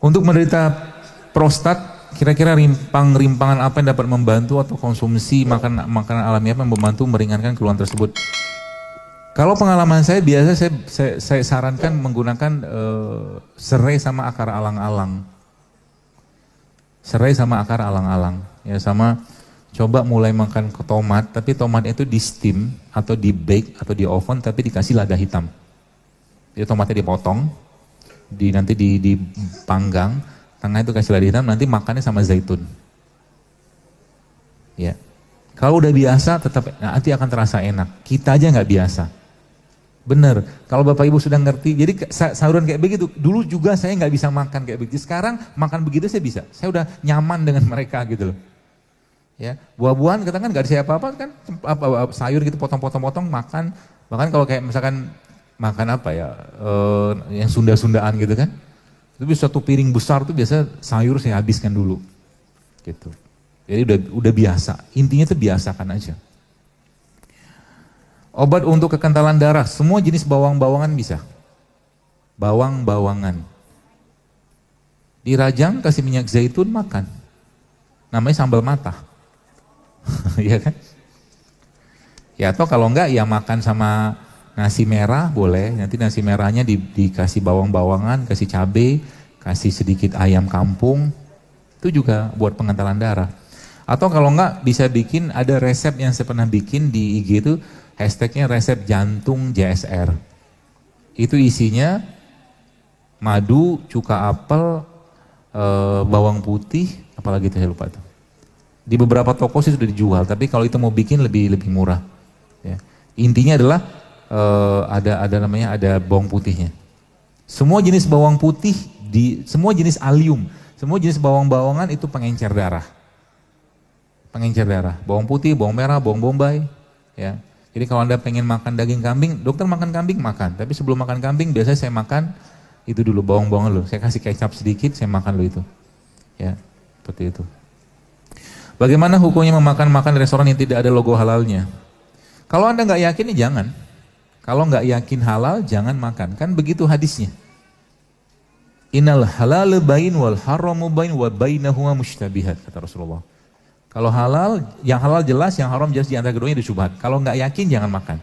Untuk menderita prostat, kira-kira rimpangan apa yang dapat membantu atau konsumsi makanan alami apa yang membantu meringankan keluhan tersebut? Kalau pengalaman saya biasa saya sarankan menggunakan serai sama akar alang-alang. Serai sama akar alang-alang. Ya, sama coba mulai makan ke tomat, tapi tomatnya itu di steam atau di bake atau di oven tapi dikasih lada hitam. Jadi tomatnya dipotong, nanti dipanggang, tengah itu kasih lada hitam, nanti makannya sama zaitun. Ya. Kalau udah biasa tetap nanti akan terasa enak. Kita aja nggak biasa. Bener, kalau Bapak Ibu sudah ngerti, jadi sahuran kayak begitu, dulu juga saya nggak bisa makan kayak begitu, sekarang makan begitu saya bisa, saya udah nyaman dengan mereka gitu loh. Ya, buah-buahan kita kan nggak ada apa-apa kan, sayur gitu potong-potong makan, bahkan kalau kayak misalkan makan apa ya, yang Sunda-Sundaan gitu kan, itu bisa satu piring besar tuh biasa sayur saya habiskan dulu, gitu. Jadi udah biasa, intinya tuh biasakan aja. Obat untuk kekentalan darah, semua jenis bawang-bawangan bisa. Bawang-bawangan. Dirajang, kasih minyak zaitun, makan. Namanya sambal mata. Iya kan? Ya atau kalau enggak ya makan sama nasi merah boleh. Nanti nasi merahnya dikasih bawang-bawangan, kasih cabai, kasih sedikit ayam kampung. Itu juga buat pengentalan darah. Atau kalau enggak bisa bikin, ada resep yang saya pernah bikin di IG itu, hashtagnya resep jantung JSR. Itu isinya madu, cuka apel, bawang putih, apalagi itu saya lupa tuh. Di beberapa toko sih sudah dijual, tapi kalau itu mau bikin lebih murah. Ya. Intinya adalah ada bawang putihnya. Semua jenis bawang putih, semua jenis alium, semua jenis bawang-bawangan itu pengencer darah. Pengencer darah, bawang putih, bawang merah, bawang bombay, ya. Jadi kalau Anda pengen makan daging kambing, dokter makan kambing makan. Tapi sebelum makan kambing biasanya saya makan itu dulu bawang-bawangan dulu. Saya kasih kecap sedikit, saya makan dulu itu. Ya, seperti itu. Bagaimana hukumnya memakan di restoran yang tidak ada logo halalnya? Kalau Anda nggak yakin, ya jangan. Kalau nggak yakin halal, jangan makan. Kan begitu hadisnya. Innal halal bain wal haramu bain wa bainahuma mushtabihat, kata Rasulullah. Kalau halal, yang halal jelas, yang haram jelas, di antara keduanya ada syubhat. Kalau nggak yakin jangan makan.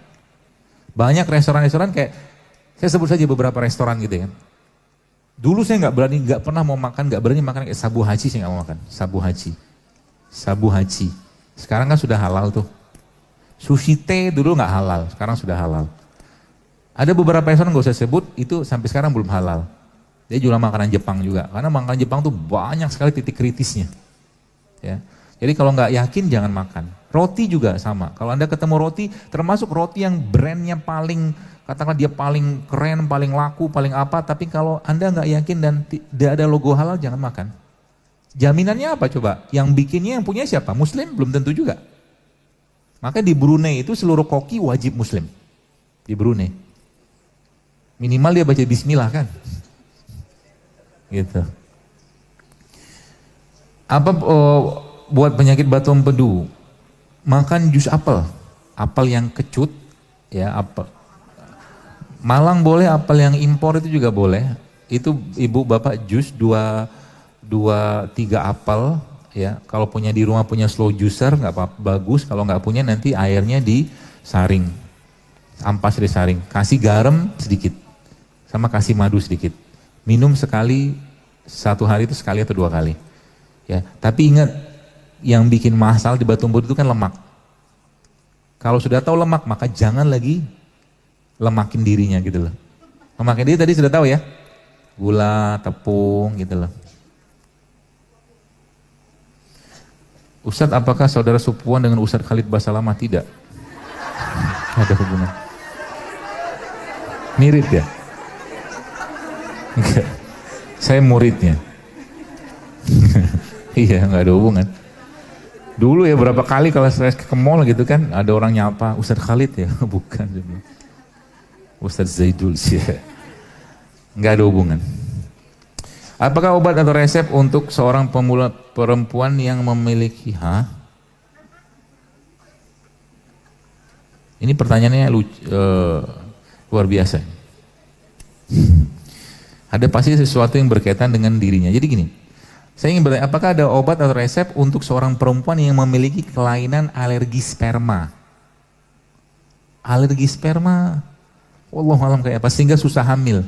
Banyak restoran-restoran kayak, saya sebut saja beberapa restoran gitu ya. Dulu saya nggak pernah mau makan, nggak berani makan kayak sabu haji, saya nggak mau makan. Sabu haji. Sekarang kan sudah halal tuh. Sushi teh dulu nggak halal, sekarang sudah halal. Ada beberapa restoran nggak usah sebut, itu sampai sekarang belum halal. Dia jual makanan Jepang juga, karena makanan Jepang tuh banyak sekali titik kritisnya. Ya. Jadi kalau nggak yakin jangan makan. Roti juga sama. Kalau Anda ketemu roti, termasuk roti yang brandnya paling, katakanlah dia paling keren, paling laku, paling apa, tapi kalau Anda nggak yakin dan tidak ada logo halal, jangan makan. Jaminannya apa coba? Yang bikinnya, yang punya siapa? Muslim? Belum tentu juga. Maka di Brunei itu seluruh koki wajib Muslim. Di Brunei. Minimal dia baca bismillah kan? Gitu. Apa buat penyakit batu empedu? Makan jus apel. Apel yang kecut, ya apel. Malang boleh, apel yang impor itu juga boleh. Itu ibu bapak jus 2-3 apel, ya. Kalau punya di rumah punya slow juicer nggak apa-apa, bagus. Kalau nggak punya nanti airnya disaring, ampas disaring, kasih garam sedikit, sama kasih madu sedikit. Minum sekali, satu hari itu sekali atau 2 kali. Ya, tapi ingat, yang bikin masalah di batu empedu itu kan lemak. Kalau sudah tahu lemak, maka jangan lagi lemakin dirinya gitu loh. Lemakin diri tadi sudah tahu ya, gula, tepung gitu loh. Ustadz, apakah saudara sepupuan dengan Ustadz Khalid Basalamah? Tidak. Ada hubungan. Mirip ya? Enggak. Saya muridnya. Iya, nggak ada hubungan. Dulu ya berapa kali kalau saya ke mall gitu kan, ada orang nyapa, Ustadz Khalid ya? Bukan. Ustadz Zaidul sih. Nggak ada hubungan. Apakah obat atau resep untuk seorang pemula perempuan yang memiliki Ini pertanyaannya luar biasa. Ada pasti sesuatu yang berkaitan dengan dirinya. Jadi gini, saya ingin bertanya, apakah ada obat atau resep untuk seorang perempuan yang memiliki kelainan alergi sperma? Alergi sperma, wallahualam kayak apa, sehingga susah hamil.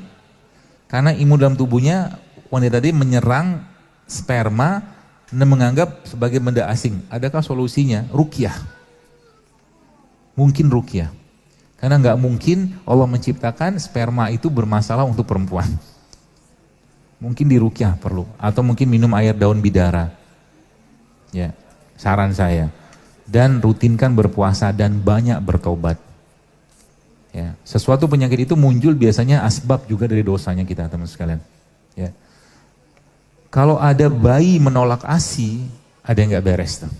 Karena imun dalam tubuhnya wanita tadi menyerang sperma dan menganggap sebagai benda asing. Adakah solusinya? Ruqyah. Mungkin ruqyah. Karena nggak mungkin Allah menciptakan sperma itu bermasalah untuk perempuan. Mungkin diruqyah perlu, atau mungkin minum air daun bidara. Ya, saran saya. Dan rutinkan berpuasa dan banyak bertobat. Ya, sesuatu penyakit itu muncul biasanya asbab juga dari dosanya kita, teman sekalian. Ya. Kalau ada bayi menolak ASI, ada yang nggak beres tuh.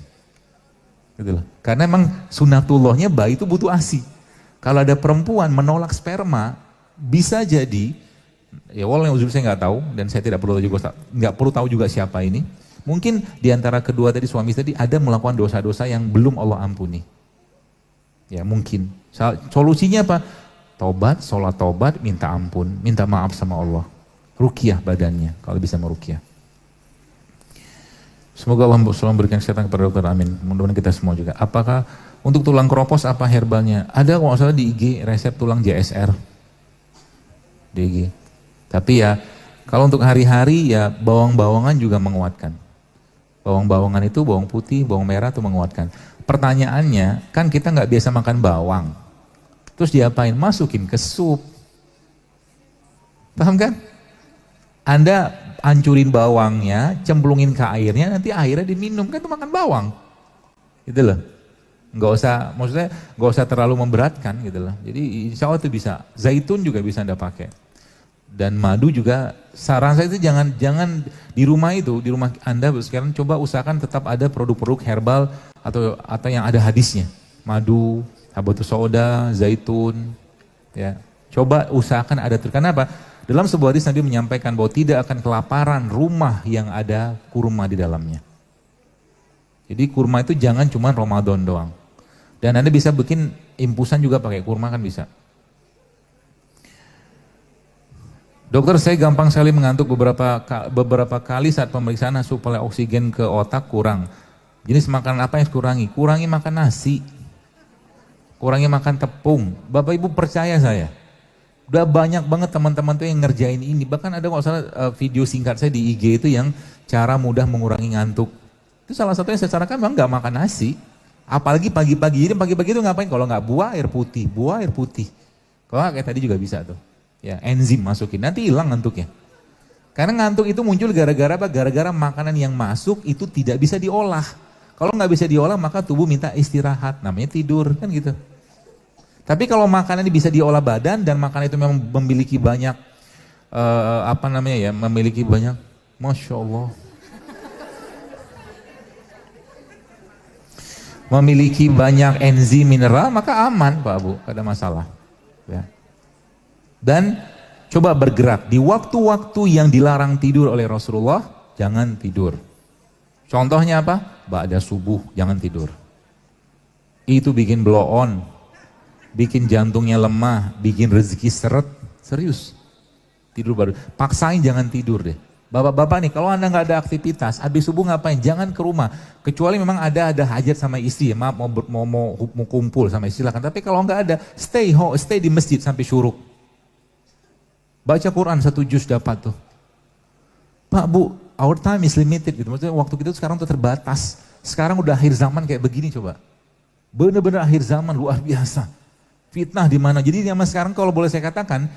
Gitu loh. Karena emang sunatullahnya bayi itu butuh ASI. Kalau ada perempuan menolak sperma, bisa jadi, ya walaupun saya nggak tahu dan saya tidak perlu juga nggak perlu tahu juga siapa ini. Mungkin diantara kedua tadi suami tadi ada melakukan dosa-dosa yang belum Allah ampuni. Ya mungkin. Solusinya apa? Tobat, sholat tobat, minta ampun, minta maaf sama Allah. Ruqyah badannya kalau bisa meruqyah. Semoga Allah selalu memberikan kesehatan kepada dokter, amin. Mudah-mudahan kita semua juga. Apakah untuk tulang keropos apa herbalnya? Ada kalau nggak salah di IG resep tulang JSR. Di IG. Tapi ya kalau untuk hari-hari ya bawang-bawangan juga menguatkan. Bawang-bawangan itu bawang putih, bawang merah itu menguatkan. Pertanyaannya kan kita nggak biasa makan bawang. Terus diapain? Masukin ke sup. Paham kan? Anda hancurin bawangnya, cemplungin ke airnya, nanti airnya diminum, kan itu makan bawang. Gitu loh. Nggak usah, maksudnya nggak usah terlalu memberatkan gitu loh. Jadi insya Allah itu bisa. Zaitun juga bisa Anda pakai. Dan madu juga, saran saya itu jangan di rumah Anda sekarang coba usahakan tetap ada produk-produk herbal atau yang ada hadisnya. Madu, habatus sauda, zaitun, ya. Coba usahakan ada, karena apa? Dalam sebuah hadis Nabi menyampaikan bahwa tidak akan kelaparan rumah yang ada kurma di dalamnya. Jadi kurma itu jangan cuma Ramadan doang. Dan Anda bisa bikin infusan juga pakai kurma kan bisa. Dokter, saya gampang sekali mengantuk beberapa kali saat pemeriksaan supaya oksigen ke otak kurang. Jenis makanan apa yang kurangi? Kurangi makan nasi. Kurangi makan tepung. Bapak Ibu percaya saya. Udah banyak banget teman-teman tuh yang ngerjain ini. Bahkan ada kalau salah video singkat saya di IG itu yang cara mudah mengurangi ngantuk. Itu salah satunya saya sarankan memang nggak makan nasi. Apalagi pagi-pagi. Jadi pagi-pagi itu ngapain? Kalau nggak buah air putih. Kalau nggak kayak tadi juga bisa tuh. Ya, enzim masukin. Nanti hilang ngantuknya. Karena ngantuk itu muncul gara-gara apa? Gara-gara makanan yang masuk itu tidak bisa diolah. Kalau nggak bisa diolah maka tubuh minta istirahat. Namanya tidur kan gitu. Tapi kalau makanan ini bisa diolah badan dan makanan itu memang memiliki banyak memiliki banyak, Masya Allah, memiliki banyak enzim mineral, maka aman Pak Bu, gak ada masalah. Ya. Dan coba bergerak di waktu-waktu yang dilarang tidur oleh Rasulullah, jangan tidur. Contohnya apa? Ba'da subuh, jangan tidur. Itu bikin blow on. Bikin jantungnya lemah, bikin rezeki seret, serius. Tidur baru, paksain jangan tidur deh. Bapak-bapak nih, kalau Anda nggak ada aktivitas, habis subuh ngapain? Jangan ke rumah. Kecuali memang ada hajat sama istri, maaf mau kumpul sama istri, silakan. Tapi kalau nggak ada, stay di masjid sampai syuruk. Baca Quran 1 juz dapat tuh. Pak Bu, our time is limited gitu. Maksudnya waktu kita sekarang tuh terbatas. Sekarang udah akhir zaman kayak begini coba. Bener-bener akhir zaman luar biasa. Fitnah di mana? Jadi zaman sekarang kalau boleh saya katakan,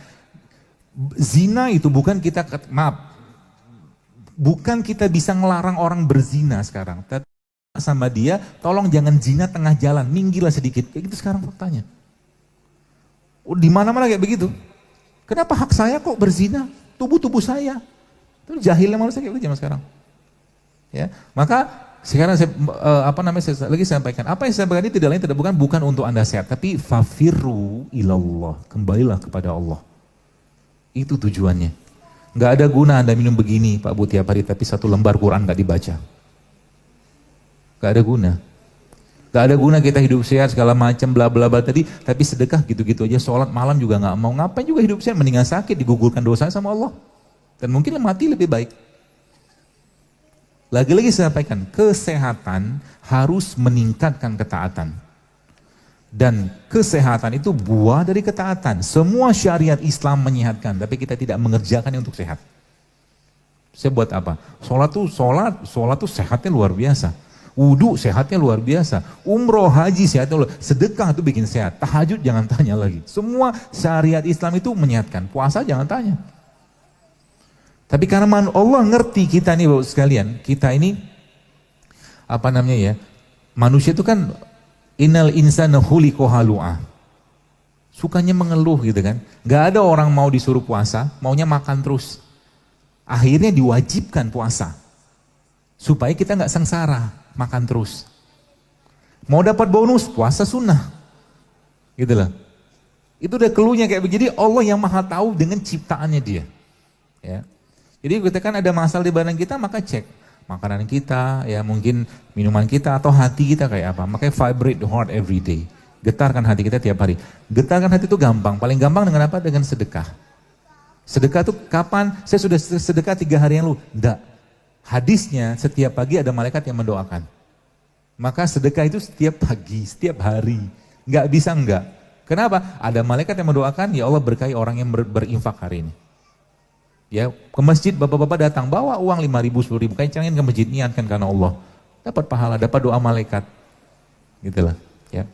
zina itu bukan kita bisa ngelarang orang berzina sekarang. Tapi sama dia, tolong jangan zina tengah jalan, minggirlah sedikit. Kayak gitu sekarang faktanya. Di mana-mana kayak begitu. Kenapa hak saya kok berzina? Tubuh saya. Itu jahilnya manusia kayak gitu zaman sekarang. Ya, maka sekarang saya lagi sampaikan, apa yang saya sampaikan ini tidak lain bukan untuk Anda sehat, tapi fafirru ilallah, kembalilah kepada Allah. Itu tujuannya. Nggak ada guna Anda minum begini Pak Bu tiap hari, tapi 1 lembar Quran nggak dibaca. Nggak ada guna. Nggak ada guna kita hidup sehat segala macam bla bla bla tadi, tapi sedekah gitu-gitu aja, sholat malam juga nggak mau, ngapain juga hidup sehat, mendingan sakit digugurkan dosanya sama Allah. Dan mungkin mati lebih baik. Lagi-lagi saya sampaikan, kesehatan harus meningkatkan ketaatan. Dan kesehatan itu buah dari ketaatan. Semua syariat Islam menyehatkan, tapi kita tidak mengerjakannya untuk sehat. Saya buat apa? Sholat tuh sehatnya luar biasa. Wudhu sehatnya luar biasa. Umroh, haji sehatnya luar biasa. Sedekah itu bikin sehat. Tahajud jangan tanya lagi. Semua syariat Islam itu menyehatkan. Puasa jangan tanya. Tapi karena Allah ngerti kita nih Bapak sekalian, kita ini manusia itu kan innal insana khuliqa halu'a. Sukanya mengeluh gitu kan. Gak ada orang mau disuruh puasa, maunya makan terus. Akhirnya diwajibkan puasa. Supaya kita gak sengsara, makan terus. Mau dapat bonus, puasa sunnah. Gitu lah. Itu udah keluhnya kayak begini, Allah yang maha tahu dengan ciptaannya dia. Ya. Jadi kita kan ada masalah di badan kita, maka cek makanan kita, ya mungkin minuman kita atau hati kita kayak apa. Makanya vibrate the heart every day. Getarkan hati kita tiap hari. Getarkan hati itu gampang. Paling gampang dengan apa? Dengan sedekah. Sedekah itu kapan? Saya sudah sedekah 3 hari yang lalu. Enggak. Hadisnya setiap pagi ada malaikat yang mendoakan. Maka sedekah itu setiap pagi, setiap hari. Enggak bisa enggak. Kenapa? Ada malaikat yang mendoakan, ya Allah berkahi orang yang berinfak hari ini. Ya, ke masjid bapak-bapak datang bawa uang 5.000, 10.000, kencangin ke masjid, niatkan karena Allah. Dapat pahala, dapat doa malaikat. Gitulah, ya.